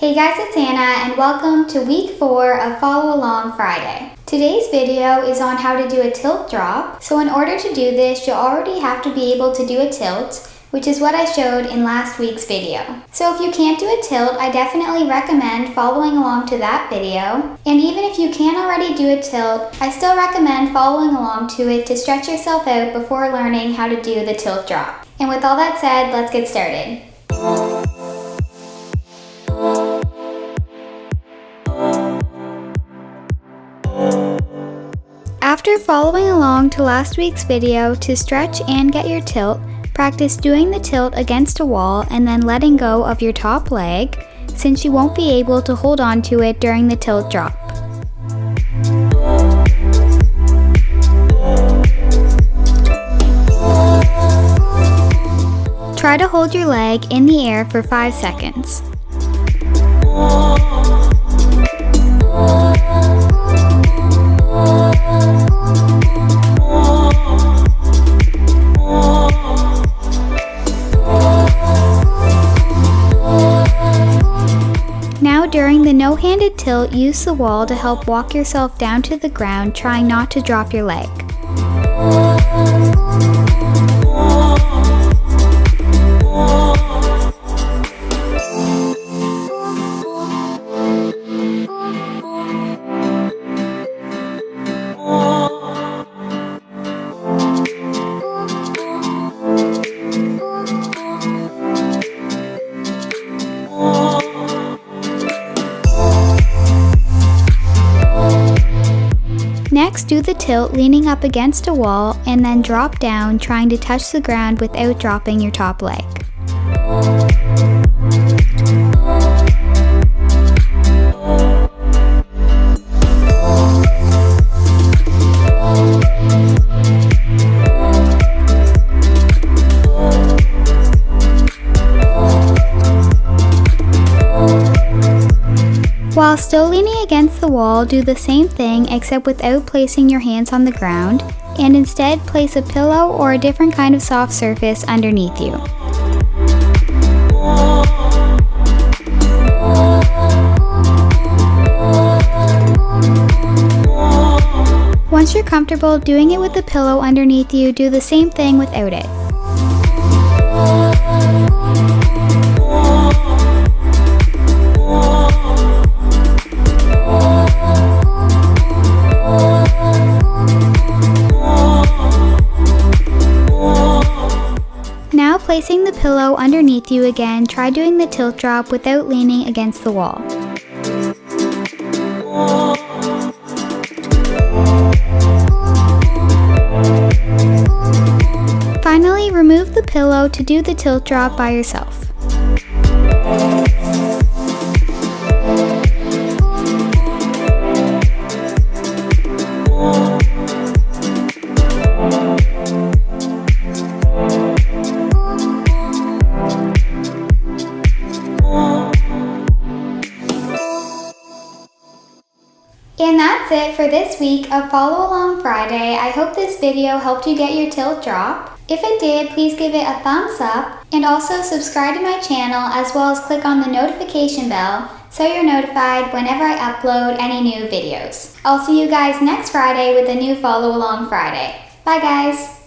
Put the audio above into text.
Hey guys, it's Anna and welcome to week 4 of Follow Along Friday. Today's video is on how to do a tilt drop. So in order to do this, you'll already have to be able to do a tilt, which is what I showed in last week's video. So if you can't do a tilt, I definitely recommend following along to that video. And even if you can't already do a tilt, I still recommend following along to it to stretch yourself out before learning how to do the tilt drop. And with all that said, let's get started. After following along to last week's video to stretch and get your tilt, practice doing the tilt against a wall and then letting go of your top leg, since you won't be able to hold on to it during the tilt drop. Try to hold your leg in the air for 5 seconds. Now during the no-handed tilt, use the wall to help walk yourself down to the ground, trying not to drop your leg. Next, do the tilt leaning up against a wall and then drop down, trying to touch the ground without dropping your top leg. While still leaning against the wall, do the same thing except without placing your hands on the ground, and instead place a pillow or a different kind of soft surface underneath you. Once you're comfortable doing it with the pillow underneath you, do the same thing without it. Now placing the pillow underneath you again, try doing the tilt drop without leaning against the wall. Finally, remove the pillow to do the tilt drop by yourself. And that's it for this week of Follow Along Friday. I hope this video helped you get your tilt drop. If it did, please give it a thumbs up and also subscribe to my channel, as well as click on the notification bell so you're notified whenever I upload any new videos. I'll see you guys next Friday with a new Follow Along Friday. Bye guys!